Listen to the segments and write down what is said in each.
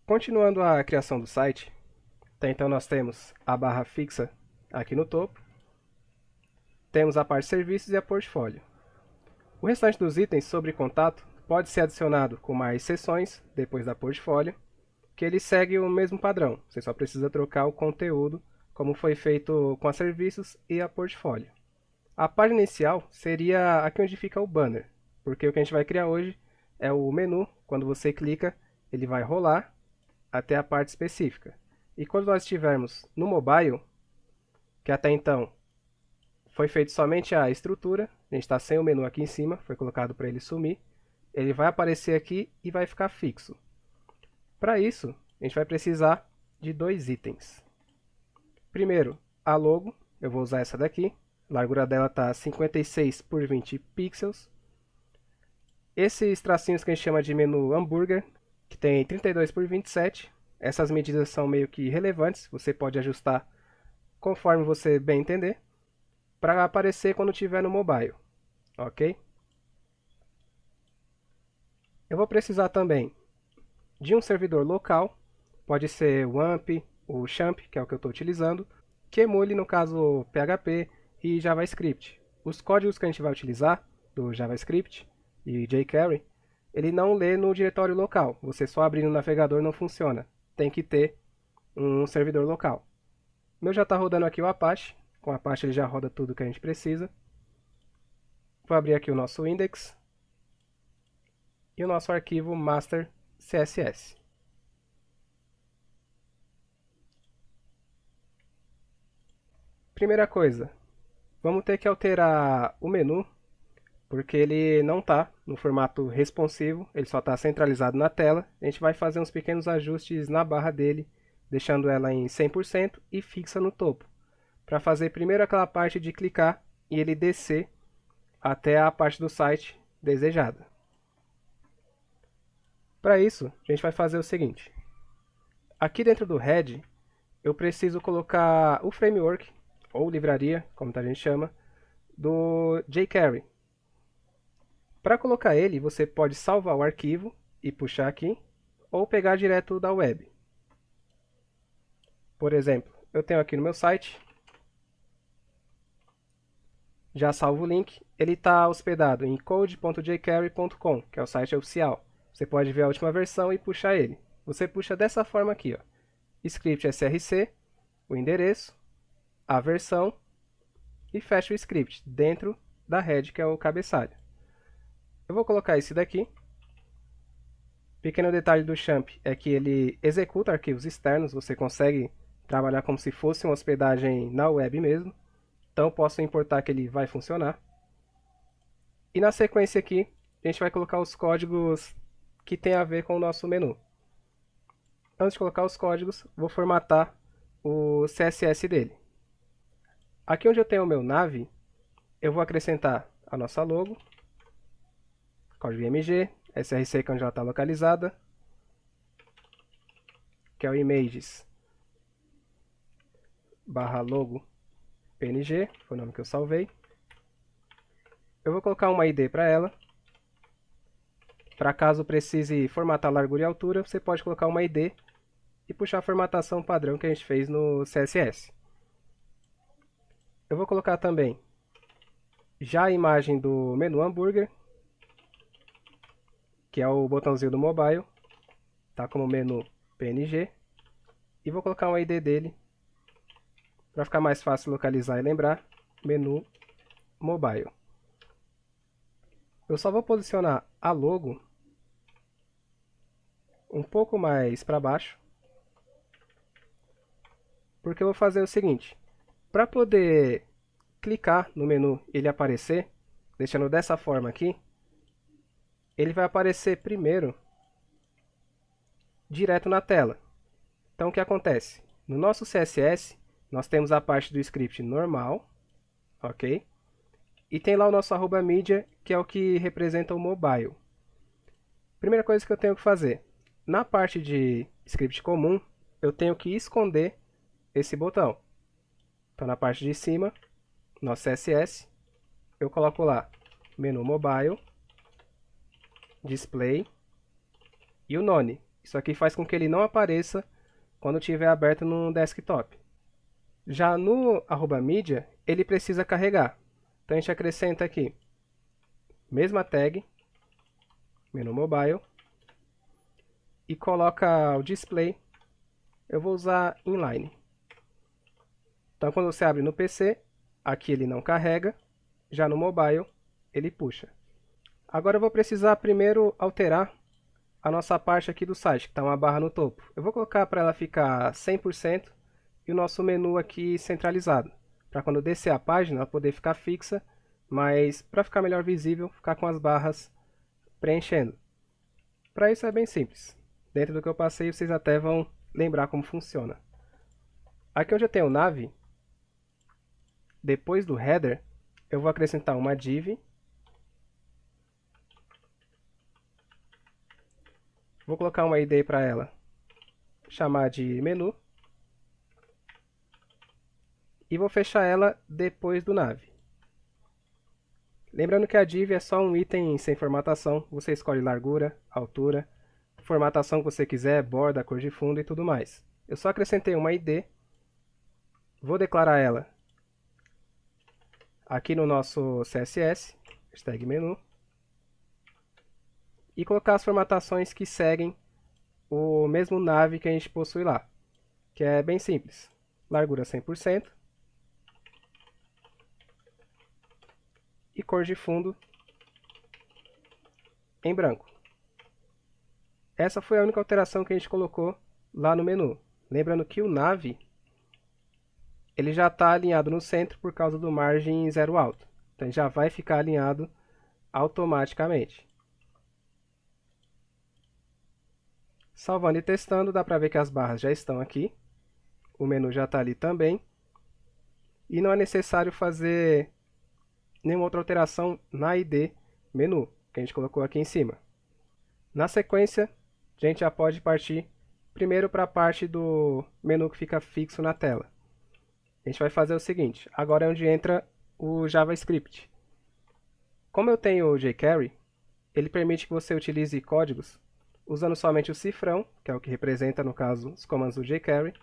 Continuando a criação do site, então nós temos a barra fixa aqui no topo, temos a parte de serviços e a portfólio. O restante dos itens sobre contato pode ser adicionado com mais seções depois da portfólio, que ele segue o mesmo padrão, você só precisa trocar o conteúdo como foi feito com a serviços e a portfólio. A página inicial seria aqui onde fica o banner, porque o que a gente vai criar hoje é o menu. Quando você clica, ele vai rolar até a parte específica. E quando nós estivermos no mobile, que até então foi feito somente a estrutura, a gente está sem o menu aqui em cima, foi colocado para ele sumir, ele vai aparecer aqui e vai ficar fixo. Para isso, a gente vai precisar de dois itens. Primeiro, a logo, eu vou usar essa daqui, a largura dela está 56 por 20 pixels. Esses tracinhos que a gente chama de menu hambúrguer, que tem 32 por 27, essas medidas são meio que relevantes, você pode ajustar conforme você bem entender, para aparecer quando estiver no mobile, ok? Eu vou precisar também de um servidor local, pode ser o AMP, o XAMPP, que é o que eu estou utilizando, que emule, no caso, PHP e JavaScript. Os códigos que a gente vai utilizar, do JavaScript e jQuery, ele não lê no diretório local, você só abrir no navegador não funciona, tem que ter um servidor local. O meu já está rodando aqui o Apache, com o Apache ele já roda tudo que a gente precisa. Vou abrir aqui o nosso index e o nosso arquivo master CSS. Primeira coisa, vamos ter que alterar o menu, porque ele não está no formato responsivo, ele só está centralizado na tela. A gente vai fazer uns pequenos ajustes na barra dele, deixando ela em 100% e fixa no topo, para fazer primeiro aquela parte de clicar e ele descer até a parte do site desejada. Para isso, a gente vai fazer o seguinte. Aqui dentro do head, eu preciso colocar o framework, ou livraria, como a gente chama, do jQuery. Para colocar ele, você pode salvar o arquivo e puxar aqui, ou pegar direto da web. Por exemplo, eu tenho aqui no meu site, já salvo o link, ele está hospedado em code.jquery.com, que é o site oficial. Você pode ver a última versão e puxar ele. Você puxa dessa forma aqui, ó. Script src, o endereço, a versão e fecha o script dentro da head, que é o cabeçalho. Eu vou colocar esse daqui. Pequeno detalhe do XAMPP é que ele executa arquivos externos, você consegue trabalhar como se fosse uma hospedagem na web mesmo. Então posso importar que ele vai funcionar. E na sequência aqui, a gente vai colocar os códigos que tem a ver com o nosso menu. Antes de colocar os códigos, vou formatar o CSS dele. Aqui onde eu tenho o meu nav, eu vou acrescentar a nossa logo, código IMG, src que é onde ela está localizada, que é o images barra logo png, foi o nome que eu salvei. Eu vou colocar uma ID para ela. Para caso precise formatar largura e altura, você pode colocar uma ID e puxar a formatação padrão que a gente fez no CSS. Eu vou colocar também já a imagem do menu hambúrguer, que é o botãozinho do mobile, tá como menu PNG, e vou colocar uma ID dele para ficar mais fácil localizar e lembrar, menu mobile. Eu só vou posicionar a logo um pouco mais para baixo, porque eu vou fazer o seguinte, para poder clicar no menu e ele aparecer, deixando dessa forma aqui, ele vai aparecer primeiro direto na tela. Então o que acontece? No nosso CSS, nós temos a parte do script normal, ok? E tem lá o nosso @media, que é o que representa o mobile. Primeira coisa que eu tenho que fazer, na parte de script comum, eu tenho que esconder esse botão. Então na parte de cima, nosso CSS, eu coloco lá menu mobile, display e o none, Isso aqui faz com que ele não apareça quando estiver aberto no desktop. Já no @media, ele precisa carregar. Então a gente acrescenta aqui, mesma tag, menu mobile, e coloca o display, eu vou usar inline. Então quando você abre no PC, aqui ele não carrega, já no mobile ele puxa. Agora eu vou precisar primeiro alterar a nossa parte aqui do site, que está uma barra no topo. Eu vou colocar para ela ficar 100% e o nosso menu aqui centralizado, para quando eu descer a página ela poder ficar fixa, mas para ficar melhor visível, ficar com as barras preenchendo. Para isso é bem simples. Dentro do que eu passei, vocês até vão lembrar como funciona. Aqui onde eu tenho o nav, depois do header, eu vou acrescentar uma div. Vou colocar uma ID para ela, chamar de menu. E vou fechar ela depois do nav. Lembrando que a div é só um item sem formatação. Você escolhe largura, altura, formatação que você quiser, borda, cor de fundo e tudo mais. Eu só acrescentei uma ID. Vou declarar ela aqui no nosso CSS, hashtag menu. E colocar as formatações que seguem o mesmo nav que a gente possui lá. Que é bem simples. Largura 100%. E cor de fundo em branco. Essa foi a única alteração que a gente colocou lá no menu. Lembrando que o nav ele já está alinhado no centro por causa do margem zero alto. Então ele já vai ficar alinhado automaticamente. Salvando e testando, dá para ver que as barras já estão aqui. O menu já está ali também. E não é necessário fazer nenhuma outra alteração na ID menu, que a gente colocou aqui em cima. Na sequência, a gente já pode partir primeiro para a parte do menu que fica fixo na tela. A gente vai fazer o seguinte, agora é onde entra o JavaScript. Como eu tenho o jQuery, ele permite que você utilize códigos usando somente o cifrão, que é o que representa, no caso, os comandos do jQuery,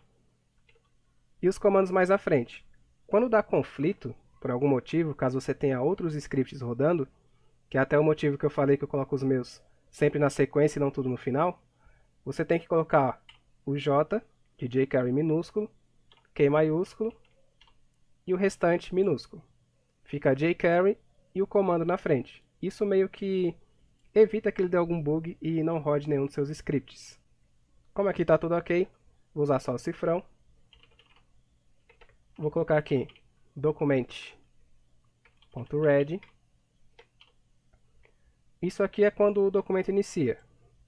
e os comandos mais à frente. Quando dá conflito, por algum motivo, caso você tenha outros scripts rodando, que é até o motivo que eu falei que eu coloco os meus sempre na sequência e não tudo no final, você tem que colocar o J de jQuery minúsculo, Q maiúsculo e o restante minúsculo. Fica jQuery e o comando na frente. Isso meio que evita que ele dê algum bug e não rode nenhum dos seus scripts. Como aqui está tudo ok, vou usar só o cifrão. Vou colocar aqui document.read. Isso aqui é quando o documento inicia.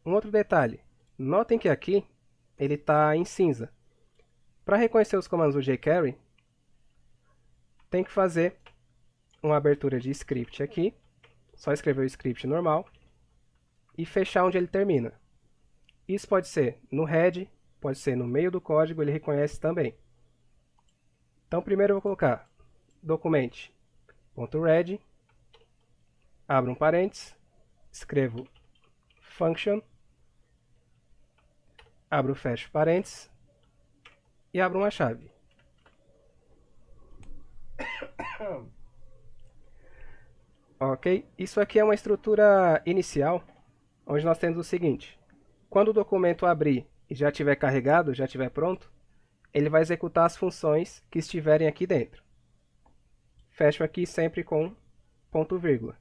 Um outro detalhe, notem que aqui ele está em cinza. Para reconhecer os comandos do jQuery, tem que fazer uma abertura de script aqui, só escrever o script normal, e fechar onde ele termina. Isso pode ser no head, pode ser no meio do código, ele reconhece também. Então primeiro eu vou colocar document.read, abro um parênteses, escrevo function, abro fecho parênteses e abro uma chave. Ok, isso aqui é uma estrutura inicial, onde nós temos o seguinte: quando o documento abrir e já estiver carregado, já estiver pronto, ele vai executar as funções que estiverem aqui dentro. Fecho aqui sempre com ponto vírgula.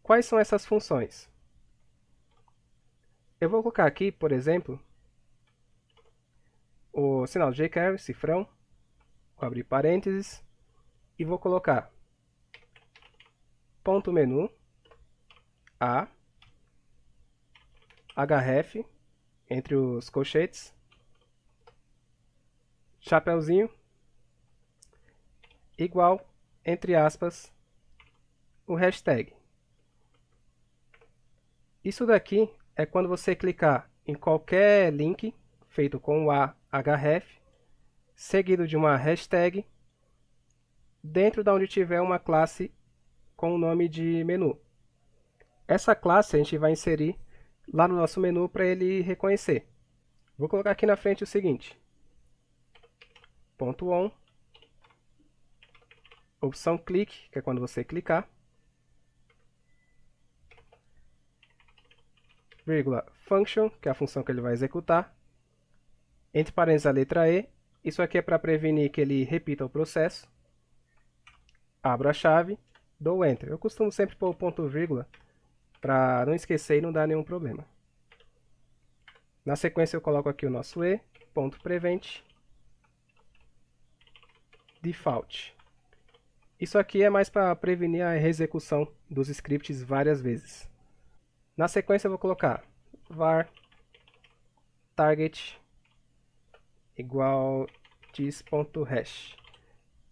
Quais são essas funções? Eu vou colocar aqui, por exemplo, o sinal de jQuery, cifrão, vou abrir parênteses e vou colocar ponto menu, a, href, entre os colchetes, chapeuzinho, igual, entre aspas, o hashtag. Isso daqui é quando você clicar em qualquer link feito com o href, seguido de uma hashtag, dentro de onde tiver uma classe com o nome de menu. Essa classe a gente vai inserir lá no nosso menu para ele reconhecer. Vou colocar aqui na frente o seguinte: ponto .on, opção clique, que é quando você clicar, vírgula function, que é a função que ele vai executar, entre parênteses a letra E, isso aqui é para prevenir que ele repita o processo, abro a chave, dou Enter. Eu costumo sempre pôr o ponto vírgula para não esquecer e não dar nenhum problema. Na sequência eu coloco aqui o nosso E, ponto prevent, default. Isso aqui é mais para prevenir a reexecução dos scripts várias vezes. Na sequência eu vou colocar var target igual this.hash.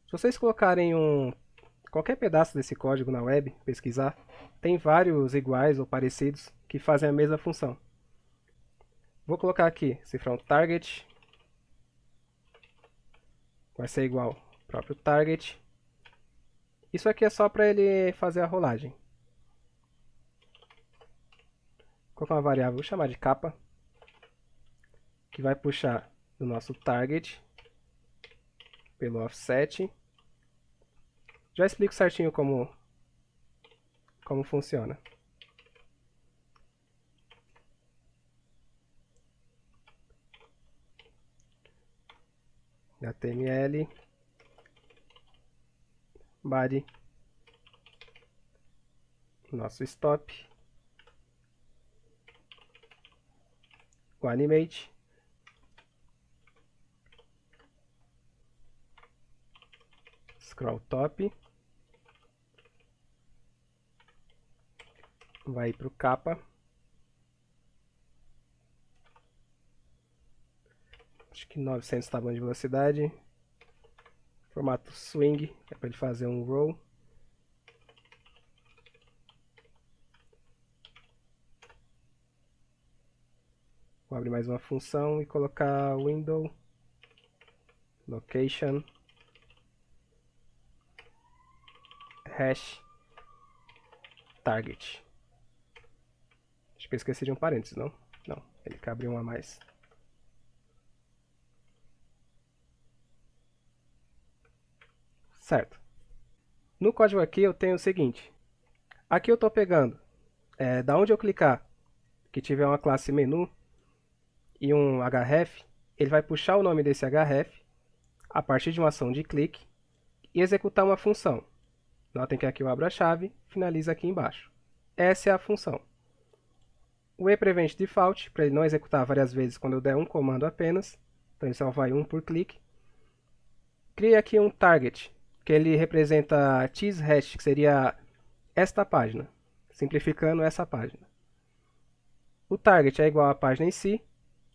Se vocês colocarem qualquer pedaço desse código na web, pesquisar, tem vários iguais ou parecidos que fazem a mesma função. Vou colocar aqui cifrão target, vai ser igual ao próprio target. Isso aqui é só para ele fazer a rolagem. Vou colocar uma variável, vou chamar de capa, que vai puxar do nosso target pelo offset. Já explico certinho como funciona. HTML body nosso stop, o animate, scroll top, vai para o capa, acho que 900 tá bom de velocidade, formato swing, que é para ele fazer um roll. Vou abrir mais uma função e colocar window location hash target. Acho que eu esqueci de um parênteses, não? Não, ele cabe um a mais. Certo. No código aqui eu tenho o seguinte. Aqui eu estou pegando, da onde eu clicar, que tiver uma classe menu e um href, ele vai puxar o nome desse href a partir de uma ação de clique e executar uma função. Notem que aqui eu abro a chave, finaliza aqui embaixo. Essa é a função. O ePrevent Default, para ele não executar várias vezes quando eu der um comando apenas, então ele só vai um por clique. Cria aqui um target, que ele representa thishash, que seria esta página, simplificando essa página. O target é igual à página em si.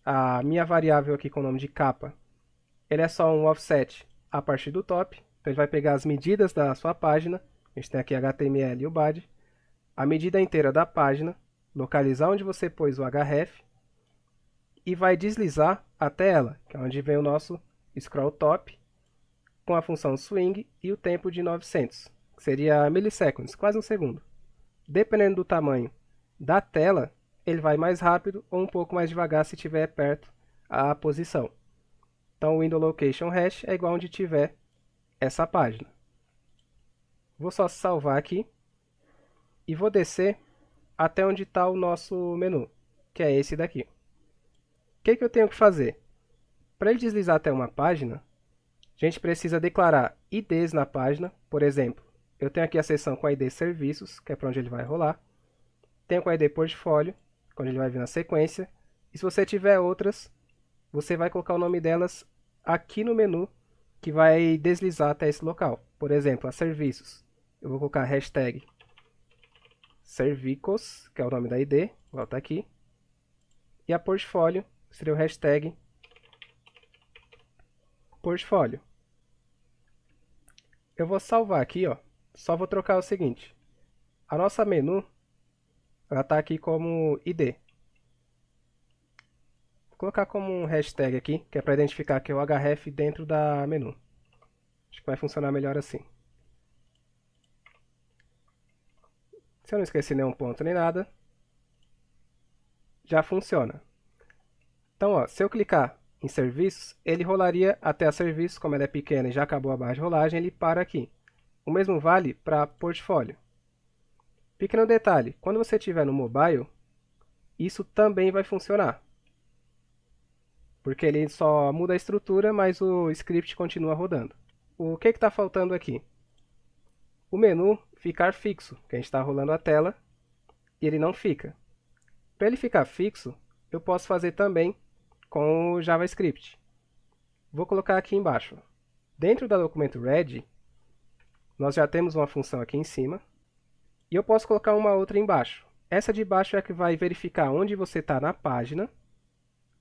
A minha variável aqui com o nome de capa, ele é só um offset a partir do top. Então ele vai pegar as medidas da sua página. A gente tem aqui HTML e o body. A medida inteira da página, localizar onde você pôs o href e vai deslizar até ela, que é onde vem o nosso scroll top, com a função swing e o tempo de 900, que seria milisseconds, quase um segundo. Dependendo do tamanho da tela, ele vai mais rápido ou um pouco mais devagar se estiver perto a posição. Então o window location hash é igual onde tiver essa página. Vou só salvar aqui e vou descer até onde está o nosso menu, que é esse daqui. O que eu tenho que fazer? Para ele deslizar até uma página, a gente precisa declarar IDs na página. Por exemplo, eu tenho aqui a seção com a ID serviços, que é para onde ele vai rolar. Tenho com a ID portfólio, onde ele vai vir na sequência. E se você tiver outras, você vai colocar o nome delas aqui no menu, que vai deslizar até esse local. Por exemplo, a serviços. Eu vou colocar hashtag servicos, que é o nome da ID, volta aqui. E a portfólio seria o hashtag portfólio. Eu vou salvar aqui, ó. Só vou trocar o seguinte. A nossa menu, ela está aqui como ID. Vou colocar como um hashtag aqui, que é para identificar que é o href dentro da menu. Acho que vai funcionar melhor assim. Se eu não esqueci nenhum ponto nem nada, já funciona. Então, ó, se eu clicar em serviços, ele rolaria até a serviços, como ela é pequena e já acabou a barra de rolagem, ele para aqui. O mesmo vale para portfólio. Pequeno detalhe, quando você estiver no mobile, isso também vai funcionar. Porque ele só muda a estrutura, mas o script continua rodando. O que está faltando aqui? O menu ficar fixo, que a gente está rolando a tela, e ele não fica. Para ele ficar fixo, eu posso fazer também com o JavaScript. Vou colocar aqui embaixo. Dentro da documento ready, nós já temos uma função aqui em cima, e eu posso colocar uma outra embaixo. Essa de baixo é a que vai verificar onde você está na página,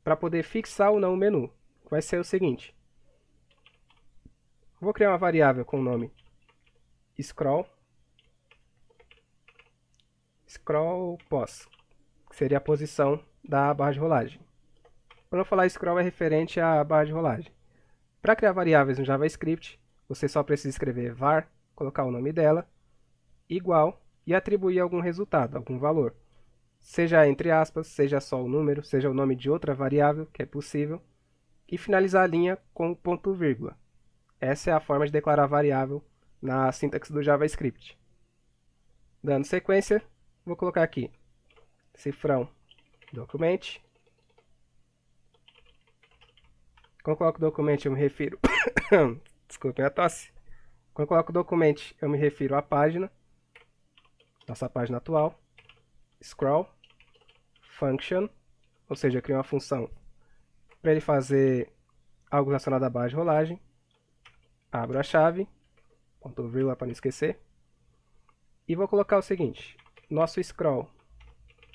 para poder fixar ou não o menu. Vai ser o seguinte. Vou criar uma variável com o nome scroll pos, que seria a posição da barra de rolagem. Quando eu falar scroll é referente à barra de rolagem. Para criar variáveis no JavaScript, você só precisa escrever var, colocar o nome dela, igual, e atribuir algum resultado, algum valor. Seja entre aspas, seja só o número, seja o nome de outra variável, que é possível, e finalizar a linha com ponto vírgula. Essa é a forma de declarar variável na sintaxe do JavaScript. Dando sequência, vou colocar aqui cifrão document. Quando eu coloco document, eu me refiro... Desculpem a tosse. Quando eu coloco document, eu me refiro à página, nossa página atual. Scroll function, ou seja, eu crio uma função para ele fazer algo relacionado à barra de rolagem. Abro a chave, ponto vírgula para não esquecer. E vou colocar o seguinte, nosso scroll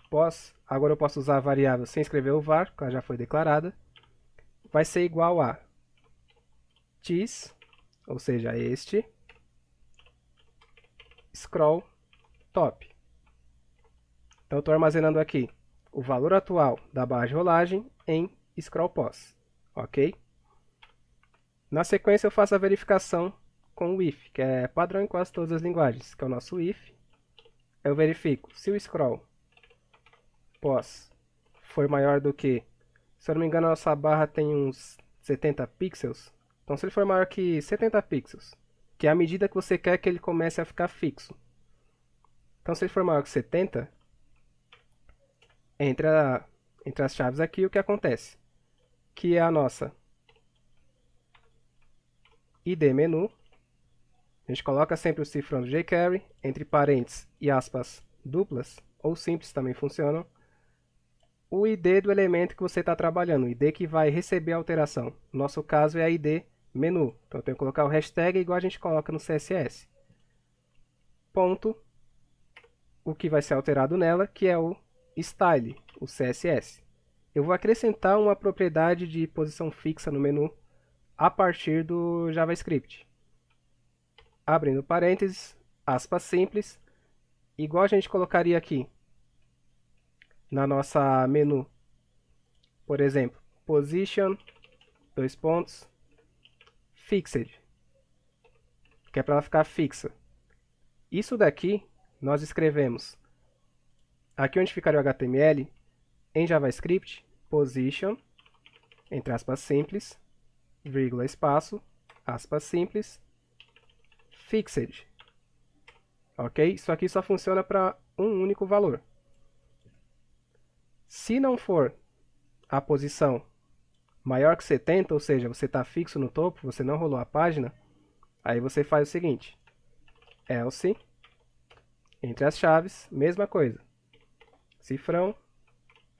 pos, agora eu posso usar a variável sem escrever o var, que ela já foi declarada, vai ser igual a this, ou seja, este, scroll top. Então eu estou armazenando aqui o valor atual da barra de rolagem em scroll pos, ok? Na sequência eu faço a verificação com o if, que é padrão em quase todas as linguagens, que é o nosso if. Eu verifico se o scroll pos for maior do que, se eu não me engano a nossa barra tem uns 70 pixels, então se ele for maior que 70 pixels, que é a medida que você quer que ele comece a ficar fixo. Então se ele for maior que 70, entre as chaves aqui, o que acontece? Que é a nossa ID menu. A gente coloca sempre o cifrão do jQuery, entre parênteses e aspas duplas, ou simples também funcionam. O ID do elemento que você está trabalhando, o ID que vai receber a alteração. No nosso caso é a ID menu. Então eu tenho que colocar o hashtag igual a gente coloca no CSS. Ponto, o que vai ser alterado nela, que é o style, o CSS. Eu vou acrescentar uma propriedade de posição fixa no menu a partir do JavaScript. Abrindo parênteses, aspas simples, igual a gente colocaria aqui na nossa menu. Por exemplo, position, dois pontos, fixed, que é para ela ficar fixa. Isso daqui nós escrevemos aqui onde ficaria o HTML, em JavaScript, position, entre aspas simples, vírgula espaço, aspas simples, fixed. Ok? Isso aqui só funciona para um único valor. Se não for a posição maior que 70, ou seja, você está fixo no topo, você não rolou a página, aí você faz o seguinte, else, entre as chaves, mesma coisa, cifrão,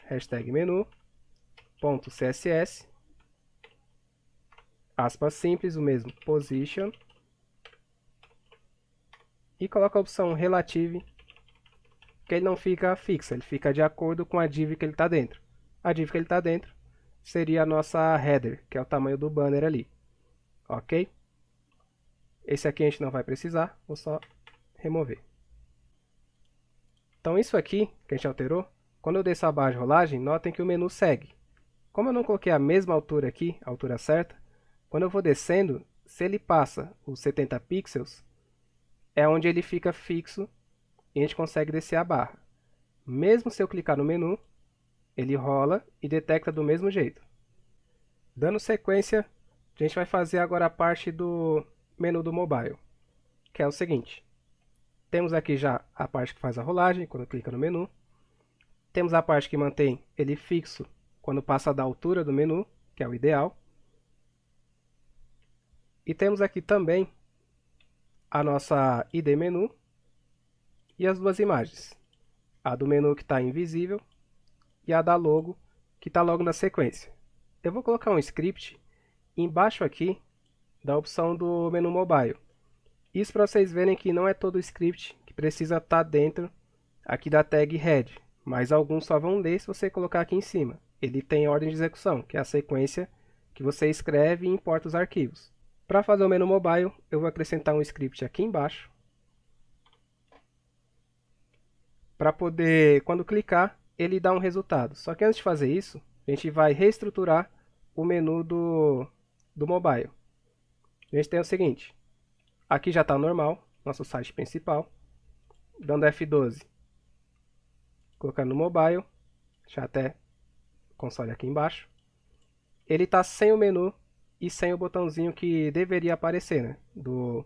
hashtag menu, ponto CSS, aspas simples, o mesmo, position, e coloca a opção relative, que ele não fica fixo, ele fica de acordo com a div que ele está dentro. A div que ele está dentro seria a nossa header, que é o tamanho do banner ali. Ok? Esse aqui a gente não vai precisar, vou só remover. Então isso aqui, que a gente alterou, quando eu desço a barra de rolagem, notem que o menu segue. Como eu não coloquei a mesma altura aqui, a altura certa, quando eu vou descendo, se ele passa os 70 pixels, é onde ele fica fixo e a gente consegue descer a barra. Mesmo se eu clicar no menu, ele rola e detecta do mesmo jeito. Dando sequência, a gente vai fazer agora a parte do menu do mobile, que é o seguinte. Temos aqui já a parte que faz a rolagem, quando clica no menu. Temos a parte que mantém ele fixo quando passa da altura do menu, que é o ideal. E temos aqui também a nossa ID menu e as duas imagens. A do menu que está invisível e a da logo que está logo na sequência. Eu vou colocar um script embaixo aqui da opção do menu mobile. Isso para vocês verem que não é todo o script que precisa estar dentro aqui da tag head, mas alguns só vão ler se você colocar aqui em cima. Ele tem ordem de execução, que é a sequência que você escreve e importa os arquivos. Para fazer o menu mobile, eu vou acrescentar um script aqui embaixo, para poder, quando clicar, ele dar um resultado. Só que antes de fazer isso, a gente vai reestruturar o menu do mobile. A gente tem o seguinte, aqui já está normal, nosso site principal, dando F12, colocando no mobile, deixar até o console aqui embaixo. Ele está sem o menu e sem o botãozinho que deveria aparecer, né, do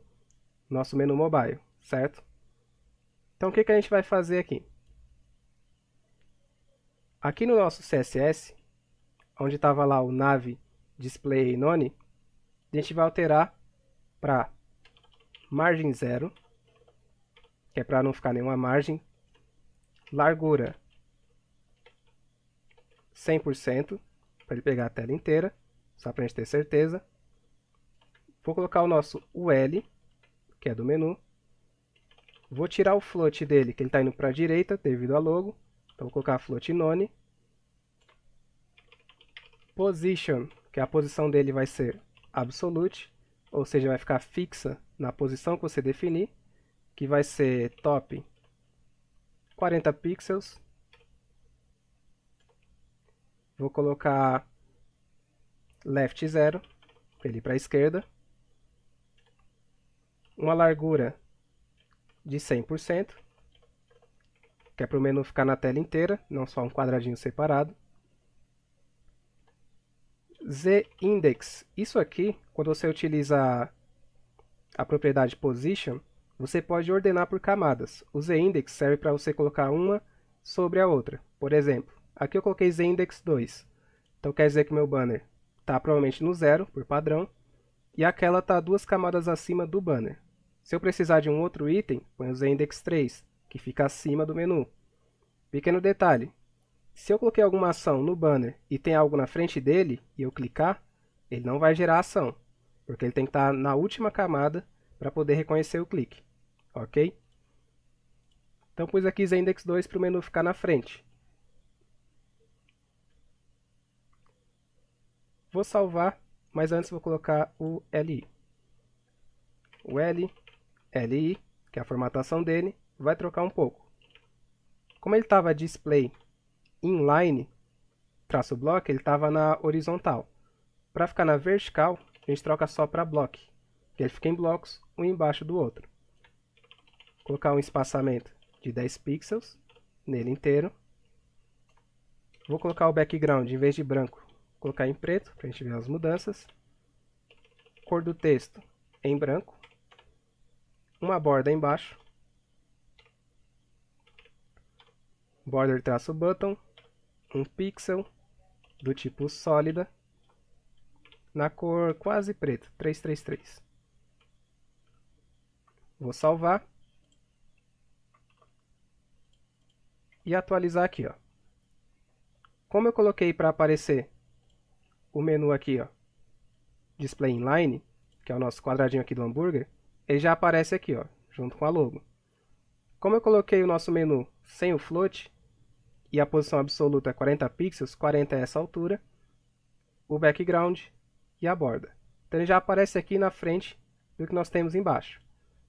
nosso menu mobile, certo? Então o que a gente vai fazer aqui? Aqui no nosso CSS, onde estava lá o nav display none, a gente vai alterar para margem 0, que é para não ficar nenhuma margem, largura 100%, para ele pegar a tela inteira, só para a gente ter certeza. Vou colocar o nosso UL, que é do menu. Vou tirar o float dele, que ele está indo para a direita devido ao logo. Então vou colocar float none. Position, que a posição dele vai ser absolute, ou seja, vai ficar fixa na posição que você definir, que vai ser top 40 pixels. Vou colocar left 0, para ele ir para a esquerda. Uma largura de 100%, que é para o menu ficar na tela inteira, não só um quadradinho separado. Z-index, isso aqui, quando você utiliza a propriedade position, você pode ordenar por camadas. O Z-index serve para você colocar uma sobre a outra. Por exemplo, aqui eu coloquei Z-index 2, então quer dizer que meu banner está provavelmente no 0, por padrão, e aquela está 2 camadas acima do banner. Se eu precisar de um outro item, põe o Z-index 3, que fica acima do menu. Pequeno detalhe, se eu coloquei alguma ação no banner e tem algo na frente dele e eu clicar, ele não vai gerar ação, porque ele tem que estar na última camada para poder reconhecer o clique. Ok? Então pus aqui Z-index 2 para o menu ficar na frente. Vou salvar, mas antes vou colocar o LI. O LI, que é a formatação dele, vai trocar um pouco. Como ele estava display inline, traço block, ele estava na horizontal. Para ficar na vertical, a gente troca só para block, que ele fica em blocos, um embaixo do outro. Vou colocar um espaçamento de 10 pixels nele inteiro. Vou colocar o background, em vez de branco, colocar em preto, para a gente ver as mudanças. Cor do texto em branco. Uma borda embaixo. Border traço button, um pixel do tipo sólida, na cor quase preto, 333. Vou salvar e atualizar aqui, ó. Como eu coloquei para aparecer o menu aqui, ó, display inline, que é o nosso quadradinho aqui do hambúrguer, ele já aparece aqui, ó, junto com a logo. Como eu coloquei o nosso menu sem o float, e a posição absoluta é 40 pixels, 40 é essa altura, o background e a borda. Então ele já aparece aqui na frente do que nós temos embaixo.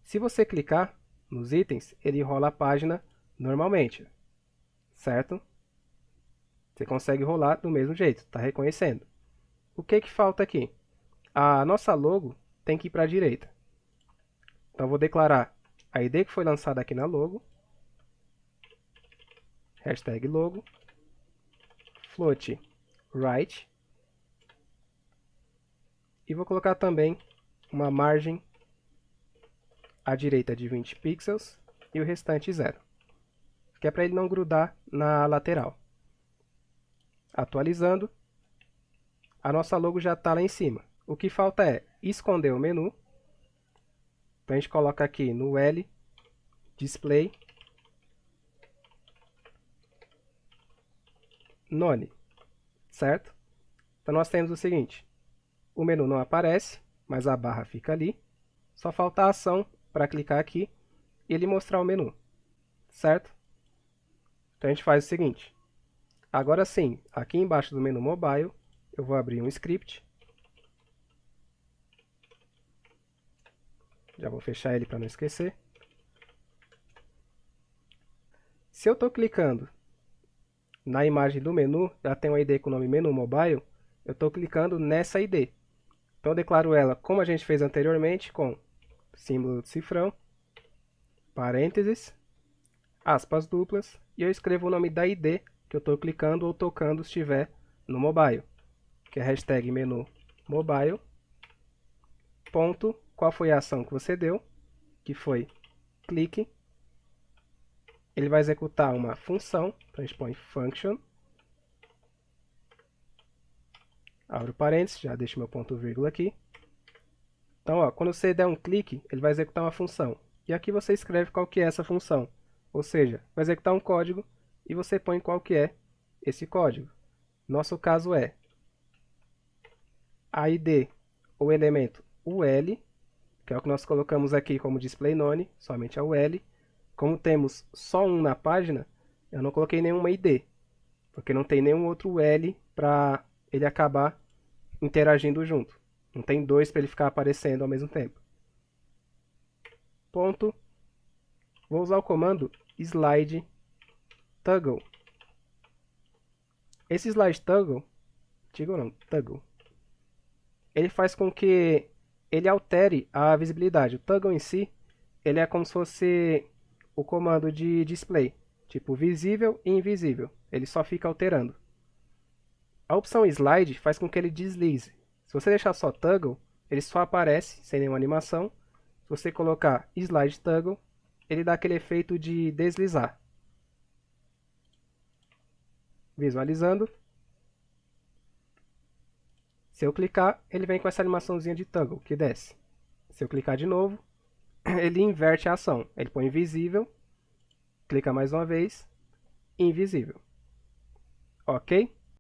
Se você clicar nos itens, ele rola a página normalmente, certo? Você consegue rolar do mesmo jeito, está reconhecendo. O que falta aqui? A nossa logo tem que ir para a direita. Então vou declarar a ID que foi lançada aqui na logo, hashtag logo, float right. E vou colocar também uma margem à direita de 20 pixels e o restante 0. Que é para ele não grudar na lateral. Atualizando, a nossa logo já está lá em cima. O que falta é esconder o menu. Então a gente coloca aqui no L, Display, None, certo? Então nós temos o seguinte, o menu não aparece, mas a barra fica ali. Só falta a ação para clicar aqui e ele mostrar o menu, certo? Então a gente faz o seguinte, agora sim, aqui embaixo do menu Mobile, eu vou abrir um script. Já vou fechar ele para não esquecer. Se eu estou clicando na imagem do menu, já tem uma ID com o nome Menu Mobile, eu estou clicando nessa ID. Então eu declaro ela como a gente fez anteriormente, com símbolo de cifrão, parênteses, aspas duplas, e eu escrevo o nome da ID que eu estou clicando ou tocando se estiver no mobile, que é hashtag menu mobile, ponto, qual foi a ação que você deu, que foi clique. Ele vai executar uma função, então a gente põe function, abro parênteses, já deixo meu ponto vírgula aqui. Então, ó, quando você der um clique, ele vai executar uma função. E aqui você escreve qual que é essa função. Ou seja, vai executar um código e você põe qual que é esse código. Nosso caso é a ID, o elemento UL, que é o que nós colocamos aqui como display none, somente a UL. Como temos só um na página, eu não coloquei nenhuma ID, porque não tem nenhum outro UL para ele acabar interagindo junto. Não tem dois para ele ficar aparecendo ao mesmo tempo. Ponto. Vou usar o comando slide toggle. Esse slide toggle, toggle, ele faz com que ele altere a visibilidade. O toggle em si, ele é como se fosse o comando de display, tipo visível e invisível. Ele só fica alterando. A opção slide faz com que ele deslize. Se você deixar só toggle, ele só aparece sem nenhuma animação. Se você colocar slide toggle, ele dá aquele efeito de deslizar. Visualizando. Se eu clicar, ele vem com essa animaçãozinha de toggle que desce. Se eu clicar de novo, ele inverte a ação. Ele põe visível, clica mais uma vez, invisível. Ok?